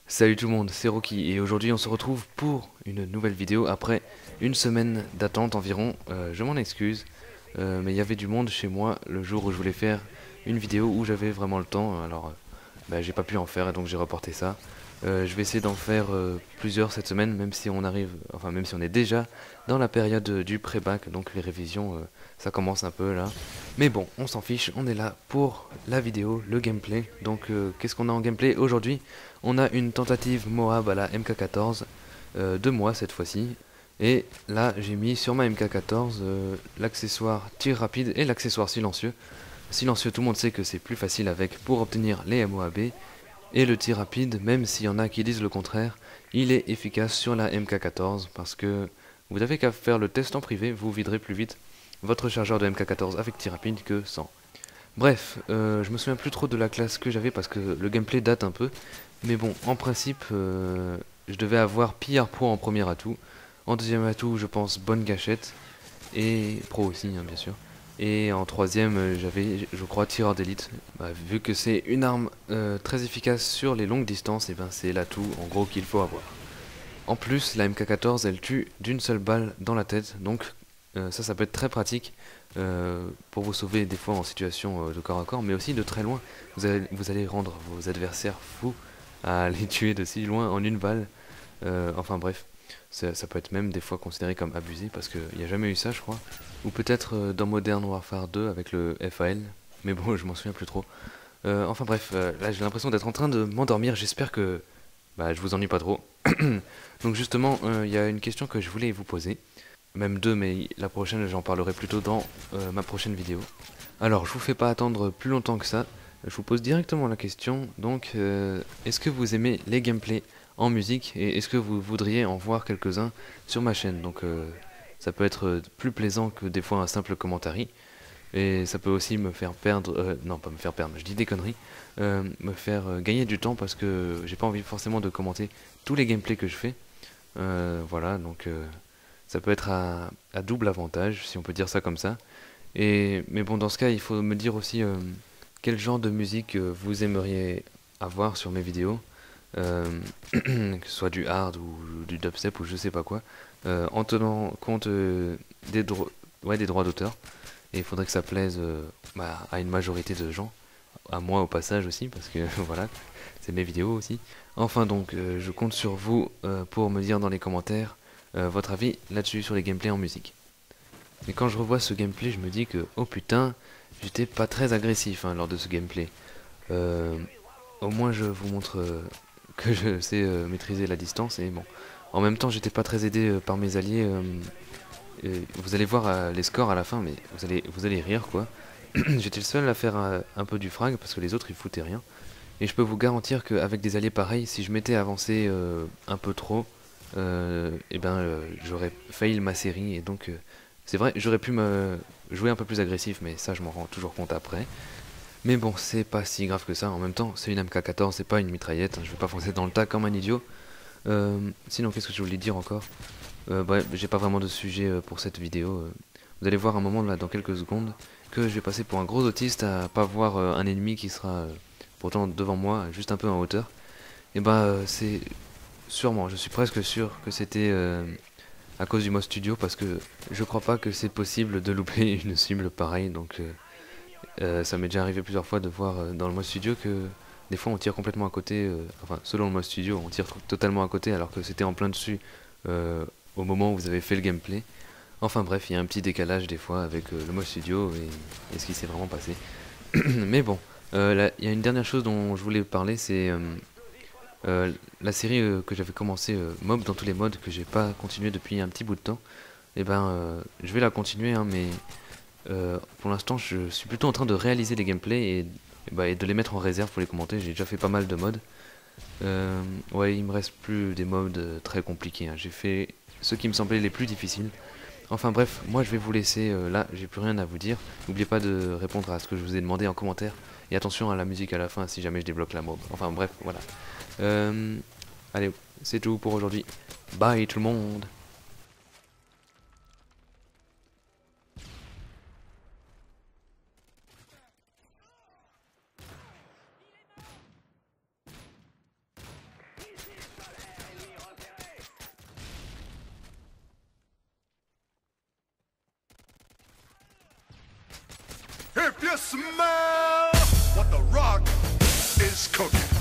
Salut tout le monde, c'est Rocky et aujourd'hui on se retrouve pour une nouvelle vidéo après une semaine d'attente environ. Je m'en excuse, mais il y avait du monde chez moi le jour où je voulais faire une vidéo où j'avais vraiment le temps. Alors j'ai pas pu en faire et donc j'ai reporté ça. Je vais essayer d'en faire plusieurs cette semaine, même si on arrive, enfin même si on est déjà dans la période du pré-bac, donc les révisions, ça commence un peu là. Mais bon, on s'en fiche, on est là pour la vidéo, le gameplay. Donc qu'est-ce qu'on a en gameplay aujourd'hui? On a une tentative Moab à la MK14, de moi cette fois-ci. Et là j'ai mis sur ma MK14 l'accessoire tir rapide et l'accessoire silencieux. Silencieux, tout le monde sait que c'est plus facile avec pour obtenir les MOAB. Et le tir rapide, même s'il y en a qui disent le contraire, il est efficace sur la MK14 parce que vous n'avez qu'à faire le test en privé, vous viderez plus vite votre chargeur de MK14 avec tir rapide que sans. Bref, je me souviens plus trop de la classe que j'avais parce que le gameplay date un peu. Mais bon, en principe, je devais avoir pillard pro en premier atout. En deuxième atout, je pense bonne gâchette. Et pro aussi, hein, bien sûr. Et en troisième, j'avais, je crois, tireur d'élite. Vu que c'est une arme très efficace sur les longues distances, et ben c'est l'atout en gros qu'il faut avoir. En plus, la MK14, elle tue d'une seule balle dans la tête, donc ça peut être très pratique pour vous sauver des fois en situation de corps à corps, mais aussi de très loin. Vous allez rendre vos adversaires fous à les tuer de si loin en une balle. Enfin bref, ça peut être même des fois considéré comme abusé parce qu'il n'y a jamais eu ça, je crois. Ou peut-être dans Modern Warfare 2 avec le FAL, mais bon, je m'en souviens plus trop. Enfin bref, là j'ai l'impression d'être en train de m'endormir, j'espère que je vous ennuie pas trop. Donc justement, il y a une question que je voulais vous poser, même deux, mais la prochaine j'en parlerai plutôt dans ma prochaine vidéo. Alors, je vous fais pas attendre plus longtemps que ça, je vous pose directement la question, donc est-ce que vous aimez les gameplays en musique et est-ce que vous voudriez en voir quelques-uns sur ma chaîne? Donc ça peut être plus plaisant que des fois un simple commentary. Et ça peut aussi me faire perdre, non pas me faire perdre, je dis des conneries, me faire gagner du temps parce que j'ai pas envie forcément de commenter tous les gameplays que je fais. Voilà, donc ça peut être à double avantage, si on peut dire ça comme ça. Mais bon, dans ce cas, il faut me dire aussi quel genre de musique vous aimeriez avoir sur mes vidéos, que ce soit du hard ou du dubstep ou je sais pas quoi, en tenant compte ouais, des droits d'auteur. Et il faudrait que ça plaise à une majorité de gens, à moi au passage aussi, parce que voilà, c'est mes vidéos aussi. Enfin donc, je compte sur vous pour me dire dans les commentaires votre avis là-dessus sur les gameplays en musique. Et quand je revois ce gameplay, je me dis que, oh putain, j'étais pas très agressif hein, lors de ce gameplay. Euh, Au moins je vous montre que je sais maîtriser la distance et bon. En même temps, j'étais pas très aidé par mes alliés. Et vous allez voir les scores à la fin, mais vous allez rire quoi. J'étais le seul à faire un peu du frag parce que les autres ils foutaient rien. Et je peux vous garantir qu'avec des alliés pareils, si je m'étais avancé un peu trop, j'aurais fail ma série. Et donc c'est vrai, j'aurais pu me jouer un peu plus agressif, mais ça je m'en rends toujours compte après. Mais bon, c'est pas si grave que ça. En même temps, c'est une MK14, c'est pas une mitraillette. Je vais pas foncer dans le tas comme un idiot. Sinon, qu'est-ce que je voulais dire encore? J'ai pas vraiment de sujet pour cette vidéo. Vous allez voir un moment là dans quelques secondes que je vais passer pour un gros autiste à pas voir un ennemi qui sera pourtant devant moi, juste un peu en hauteur. Et c'est sûrement, je suis presque sûr que c'était à cause du mode studio parce que je crois pas que c'est possible de louper une cible pareille. Donc ça m'est déjà arrivé plusieurs fois de voir dans le mode studio que des fois on tire complètement à côté, enfin selon le mode studio on tire totalement à côté alors que c'était en plein dessus euh, au moment où vous avez fait le gameplay. Enfin bref, il y a un petit décalage des fois avec le mode studio et ce qui s'est vraiment passé. Mais bon, il y a une dernière chose dont je voulais parler, c'est la série que j'avais commencé, Mob dans tous les modes, que j'ai pas continué depuis un petit bout de temps. Et je vais la continuer, hein, mais pour l'instant, je suis plutôt en train de réaliser les gameplays et de les mettre en réserve pour les commenter. J'ai déjà fait pas mal de modes. Ouais, il me reste plus des modes très compliqués, hein. J'ai fait ceux qui me semblaient les plus difficiles. Enfin bref, moi je vais vous laisser là, j'ai plus rien à vous dire. N'oubliez pas de répondre à ce que je vous ai demandé en commentaire. Et attention à la musique à la fin si jamais je débloque la mob. Enfin bref, voilà. Euh, Allez, c'est tout pour aujourd'hui. Bye tout le monde. If you smell what the rock is cooking.